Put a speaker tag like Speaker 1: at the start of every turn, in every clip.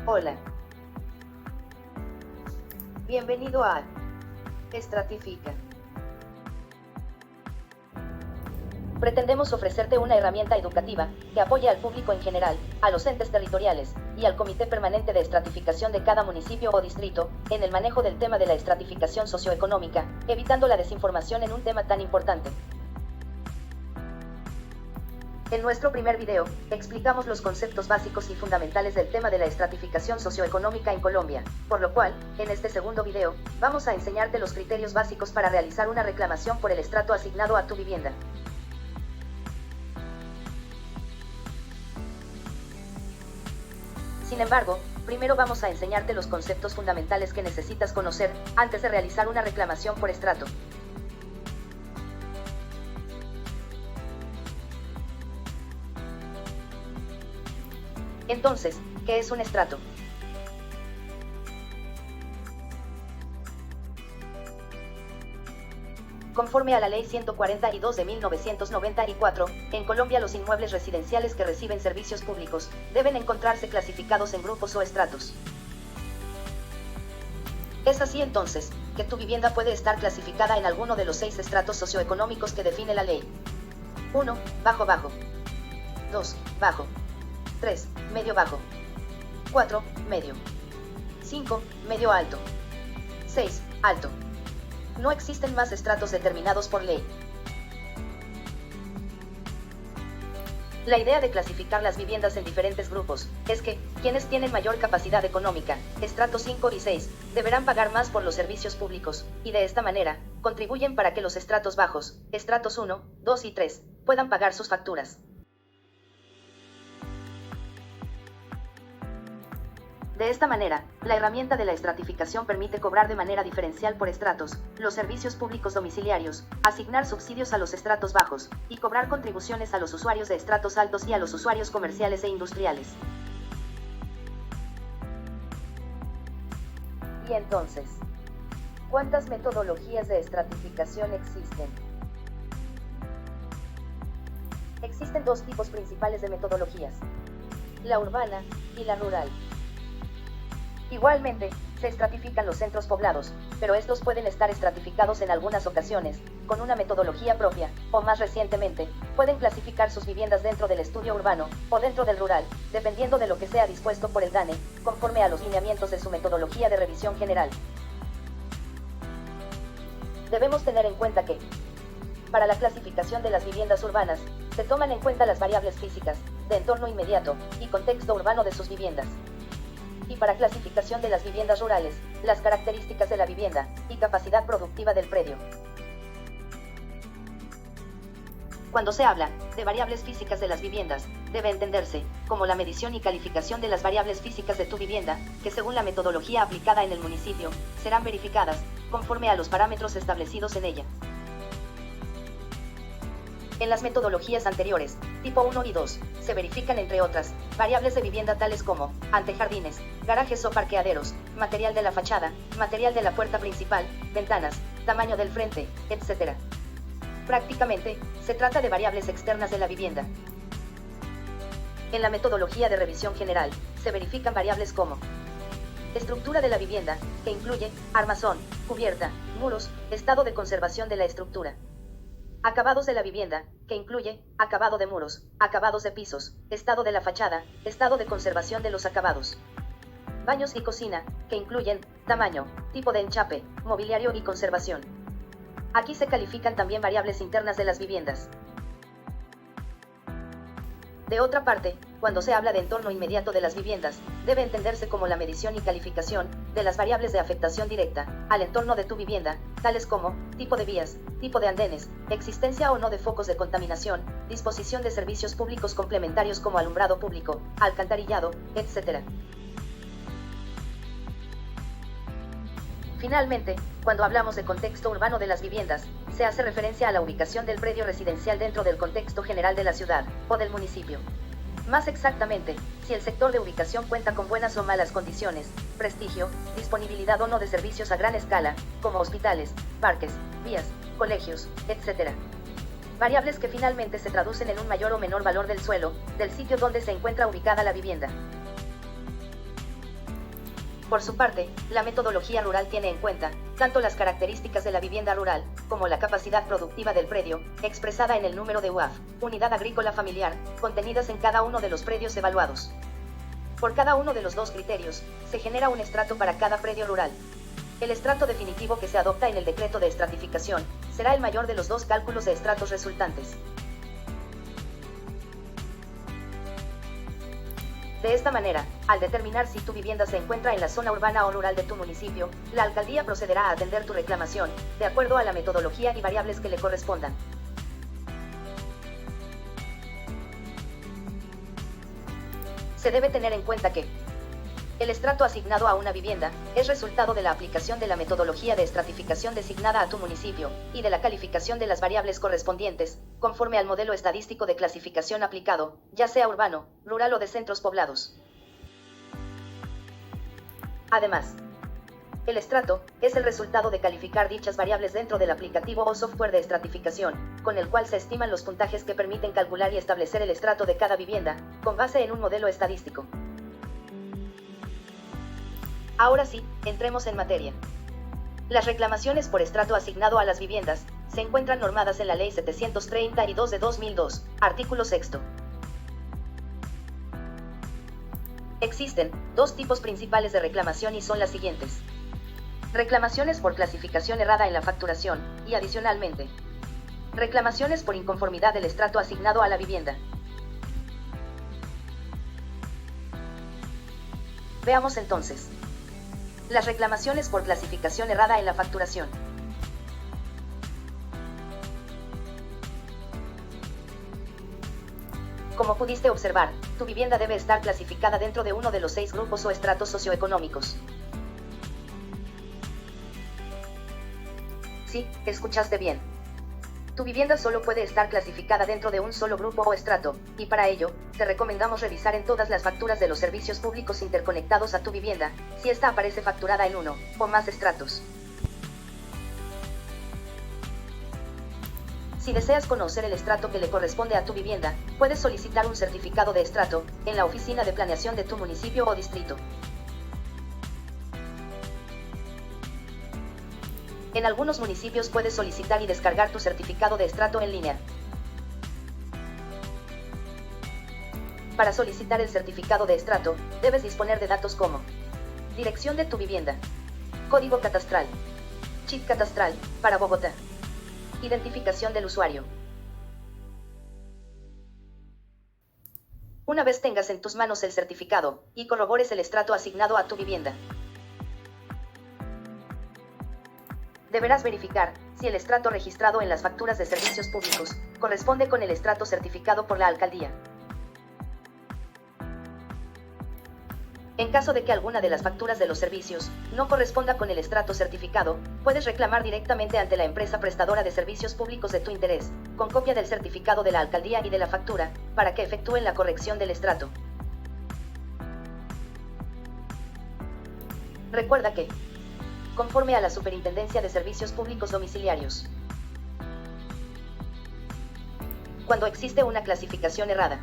Speaker 1: Hola. Bienvenido a Estratifica. Pretendemos ofrecerte una herramienta educativa que apoye al público en general, a los entes territoriales y al Comité Permanente de Estratificación de cada municipio o distrito en el manejo del tema de la estratificación socioeconómica, evitando la desinformación en un tema tan importante. En nuestro primer video, explicamos los conceptos básicos y fundamentales del tema de la estratificación socioeconómica en Colombia, por lo cual, en este segundo video, vamos a enseñarte los criterios básicos para realizar una reclamación por el estrato asignado a tu vivienda. Sin embargo, primero vamos a enseñarte los conceptos fundamentales que necesitas conocer antes de realizar una reclamación por estrato. Entonces, ¿qué es un estrato? Conforme a la Ley 142 de 1994, en Colombia los inmuebles residenciales que reciben servicios públicos deben encontrarse clasificados en grupos o estratos. Es así entonces, que tu vivienda puede estar clasificada en alguno de los 6 estratos socioeconómicos que define la ley. 1. Bajo bajo. 2. Bajo. 3. Medio bajo. 4. Medio. 5. Medio alto. 6. Alto. No existen más estratos determinados por ley. La idea de clasificar las viviendas en diferentes grupos es que quienes tienen mayor capacidad económica, estratos 5 y 6, deberán pagar más por los servicios públicos, y de esta manera, contribuyen para que los estratos bajos, estratos 1, 2 y 3, puedan pagar sus facturas. De esta manera, la herramienta de la estratificación permite cobrar de manera diferencial por estratos los servicios públicos domiciliarios, asignar subsidios a los estratos bajos, y cobrar contribuciones a los usuarios de estratos altos y a los usuarios comerciales e industriales. Y entonces, ¿cuántas metodologías de estratificación existen? Existen 2 tipos principales de metodologías: la urbana y la rural. Igualmente, se estratifican los centros poblados, pero estos pueden estar estratificados en algunas ocasiones, con una metodología propia, o más recientemente, pueden clasificar sus viviendas dentro del estudio urbano, o dentro del rural, dependiendo de lo que sea dispuesto por el DANE, conforme a los lineamientos de su metodología de revisión general. Debemos tener en cuenta que, para la clasificación de las viviendas urbanas, se toman en cuenta las variables físicas, de entorno inmediato, y contexto urbano de sus viviendas. Y para clasificación de las viviendas rurales, las características de la vivienda y capacidad productiva del predio. Cuando se habla de variables físicas de las viviendas, debe entenderse como la medición y calificación de las variables físicas de tu vivienda, que según la metodología aplicada en el municipio, serán verificadas conforme a los parámetros establecidos en ella. En las metodologías anteriores, tipo 1 y 2, se verifican entre otras, variables de vivienda tales como, antejardines, garajes o parqueaderos, material de la fachada, material de la puerta principal, ventanas, tamaño del frente, etc. Prácticamente, se trata de variables externas de la vivienda. En la metodología de revisión general, se verifican variables como estructura de la vivienda, que incluye armazón, cubierta, muros, estado de conservación de la estructura. Acabados de la vivienda, que incluye acabado de muros, acabados de pisos, estado de la fachada, estado de conservación de los acabados. Baños y cocina, que incluyen tamaño, tipo de enchape, mobiliario y conservación. Aquí se califican también variables internas de las viviendas. De otra parte, cuando se habla de entorno inmediato de las viviendas, debe entenderse como la medición y calificación de las variables de afectación directa al entorno de tu vivienda, tales como tipo de vías, tipo de andenes, existencia o no de focos de contaminación, disposición de servicios públicos complementarios como alumbrado público, alcantarillado, etc. Finalmente, cuando hablamos de contexto urbano de las viviendas, se hace referencia a la ubicación del predio residencial dentro del contexto general de la ciudad o del municipio. Más exactamente, si el sector de ubicación cuenta con buenas o malas condiciones, prestigio, disponibilidad o no de servicios a gran escala, como hospitales, parques, vías, colegios, etc. Variables que finalmente se traducen en un mayor o menor valor del suelo, del sitio donde se encuentra ubicada la vivienda. Por su parte, la metodología rural tiene en cuenta tanto las características de la vivienda rural, como la capacidad productiva del predio, expresada en el número de UAF, unidad agrícola familiar, contenidas en cada uno de los predios evaluados. Por cada uno de los dos criterios, se genera un estrato para cada predio rural. El estrato definitivo que se adopta en el decreto de estratificación, será el mayor de los dos cálculos de estratos resultantes. De esta manera, al determinar si tu vivienda se encuentra en la zona urbana o rural de tu municipio, la alcaldía procederá a atender tu reclamación, de acuerdo a la metodología y variables que le correspondan. Se debe tener en cuenta que el estrato asignado a una vivienda es resultado de la aplicación de la metodología de estratificación designada a tu municipio y de la calificación de las variables correspondientes, conforme al modelo estadístico de clasificación aplicado, ya sea urbano, rural o de centros poblados. Además, el estrato es el resultado de calificar dichas variables dentro del aplicativo o software de estratificación, con el cual se estiman los puntajes que permiten calcular y establecer el estrato de cada vivienda, con base en un modelo estadístico. Ahora sí, entremos en materia. Las reclamaciones por estrato asignado a las viviendas se encuentran normadas en la Ley 732 de 2002, artículo 6. Existen dos tipos principales de reclamación y son las siguientes: reclamaciones por clasificación errada en la facturación, y adicionalmente, reclamaciones por inconformidad del estrato asignado a la vivienda. Veamos entonces las reclamaciones por clasificación errada en la facturación. Como pudiste observar, tu vivienda debe estar clasificada dentro de uno de los 6 grupos o estratos socioeconómicos. Sí, escuchaste bien. Tu vivienda solo puede estar clasificada dentro de un solo grupo o estrato, y para ello, te recomendamos revisar en todas las facturas de los servicios públicos interconectados a tu vivienda, si esta aparece facturada en uno o más estratos. Si deseas conocer el estrato que le corresponde a tu vivienda, puedes solicitar un certificado de estrato en la oficina de planeación de tu municipio o distrito. En algunos municipios puedes solicitar y descargar tu certificado de estrato en línea. Para solicitar el certificado de estrato, debes disponer de datos como dirección de tu vivienda, código catastral, chip catastral, para Bogotá, identificación del usuario. Una vez tengas en tus manos el certificado y corrobores el estrato asignado a tu vivienda, deberás verificar si el estrato registrado en las facturas de servicios públicos corresponde con el estrato certificado por la alcaldía. En caso de que alguna de las facturas de los servicios no corresponda con el estrato certificado, puedes reclamar directamente ante la empresa prestadora de servicios públicos de tu interés, con copia del certificado de la alcaldía y de la factura, para que efectúen la corrección del estrato. Recuerda que, conforme a la Superintendencia de Servicios Públicos Domiciliarios, cuando existe una clasificación errada,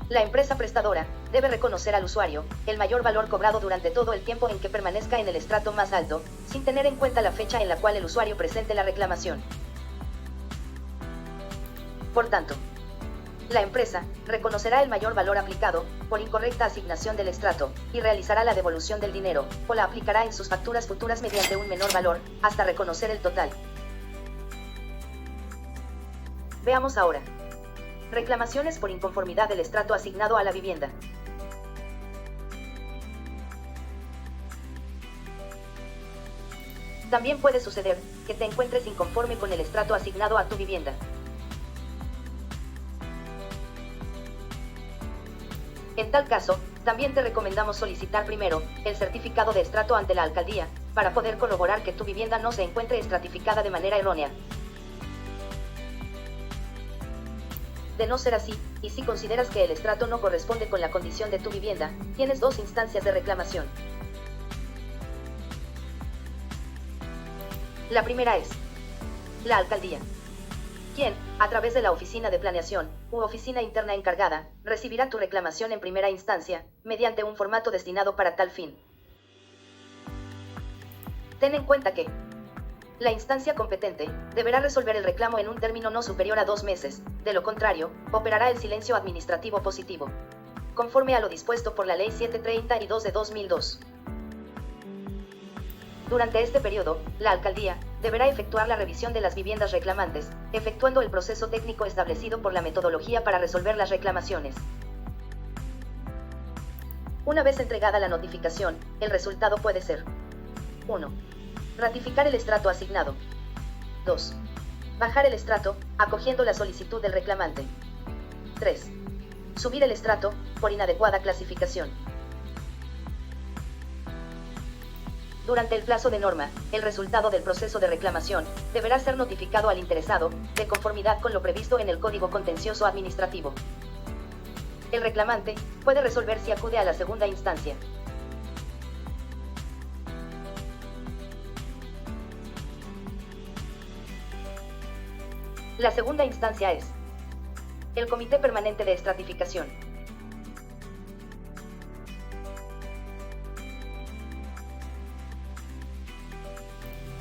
Speaker 1: la empresa prestadora debe reconocer al usuario el mayor valor cobrado durante todo el tiempo en que permanezca en el estrato más alto, sin tener en cuenta la fecha en la cual el usuario presente la reclamación. Por tanto, la empresa reconocerá el mayor valor aplicado por incorrecta asignación del estrato y realizará la devolución del dinero, o la aplicará en sus facturas futuras mediante un menor valor, hasta reconocer el total. Veamos ahora. Reclamaciones por inconformidad del estrato asignado a la vivienda. También puede suceder que te encuentres inconforme con el estrato asignado a tu vivienda. En tal caso, también te recomendamos solicitar primero el certificado de estrato ante la alcaldía, para poder corroborar que tu vivienda no se encuentre estratificada de manera errónea. De no ser así, y si consideras que el estrato no corresponde con la condición de tu vivienda, tienes dos instancias de reclamación. La primera es la alcaldía, quien, a través de la oficina de planeación, u oficina interna encargada, recibirá tu reclamación en primera instancia, mediante un formato destinado para tal fin. Ten en cuenta que la instancia competente deberá resolver el reclamo en un término no superior a 2 meses, de lo contrario, operará el silencio administrativo positivo, conforme a lo dispuesto por la Ley 732 de 2002. Durante este periodo, la alcaldía deberá efectuar la revisión de las viviendas reclamantes, efectuando el proceso técnico establecido por la metodología para resolver las reclamaciones. Una vez entregada la notificación, el resultado puede ser: 1. Ratificar el estrato asignado. 2. Bajar el estrato, acogiendo la solicitud del reclamante. 3. Subir el estrato, por inadecuada clasificación. Durante el plazo de norma, el resultado del proceso de reclamación deberá ser notificado al interesado, de conformidad con lo previsto en el Código Contencioso Administrativo. El reclamante puede resolver si acude a la segunda instancia. La segunda instancia es el Comité Permanente de Estratificación.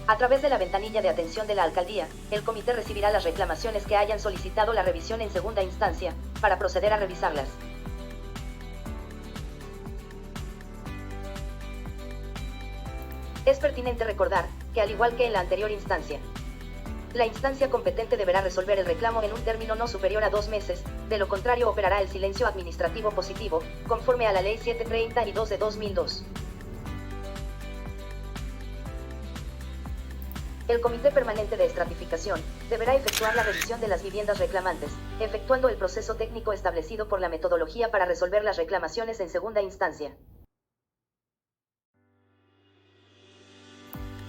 Speaker 1: A través de la ventanilla de atención de la alcaldía, el comité recibirá las reclamaciones que hayan solicitado la revisión en segunda instancia, para proceder a revisarlas. Es pertinente recordar que, al igual que en la anterior instancia, la instancia competente deberá resolver el reclamo en un término no superior a 2 meses, de lo contrario operará el silencio administrativo positivo, conforme a la Ley 732 de 2002. El Comité Permanente de Estratificación deberá efectuar la revisión de las viviendas reclamantes, efectuando el proceso técnico establecido por la metodología para resolver las reclamaciones en segunda instancia.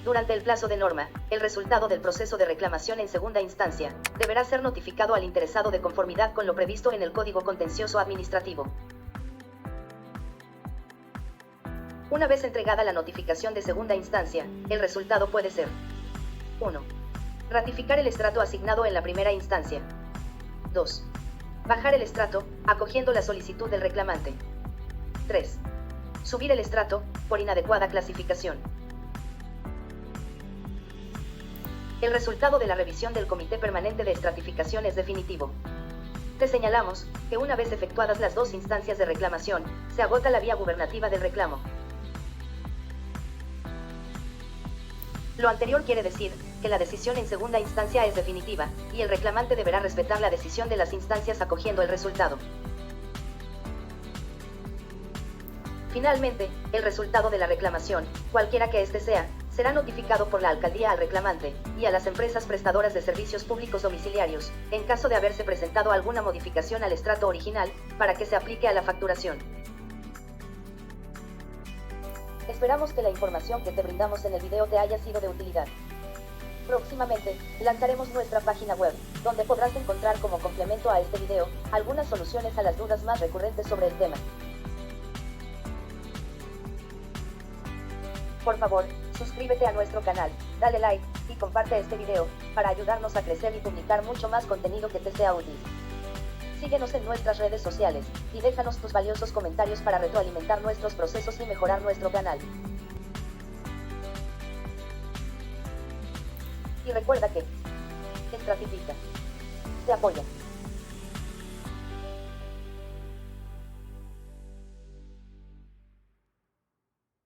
Speaker 1: Durante el plazo de norma, el resultado del proceso de reclamación en segunda instancia deberá ser notificado al interesado de conformidad con lo previsto en el Código Contencioso Administrativo. Una vez entregada la notificación de segunda instancia, el resultado puede ser: 1. Ratificar el estrato asignado en la primera instancia. 2. Bajar el estrato, acogiendo la solicitud del reclamante. 3. Subir el estrato, por inadecuada clasificación. El resultado de la revisión del Comité Permanente de Estratificación es definitivo. Te señalamos que una vez efectuadas las 2 instancias de reclamación, se agota la vía gubernativa del reclamo. Lo anterior quiere decir que la decisión en segunda instancia es definitiva, y el reclamante deberá respetar la decisión de las instancias acogiendo el resultado. Finalmente, el resultado de la reclamación, cualquiera que éste sea, será notificado por la alcaldía al reclamante y a las empresas prestadoras de servicios públicos domiciliarios, en caso de haberse presentado alguna modificación al estrato original, para que se aplique a la facturación. Esperamos que la información que te brindamos en el video te haya sido de utilidad. Próximamente, lanzaremos nuestra página web, donde podrás encontrar como complemento a este video, algunas soluciones a las dudas más recurrentes sobre el tema. Por favor, suscríbete a nuestro canal, dale like, y comparte este video, para ayudarnos a crecer y publicar mucho más contenido que te sea útil. Síguenos en nuestras redes sociales, y déjanos tus valiosos comentarios para retroalimentar nuestros procesos y mejorar nuestro canal. Y recuerda que Estratifica te apoya.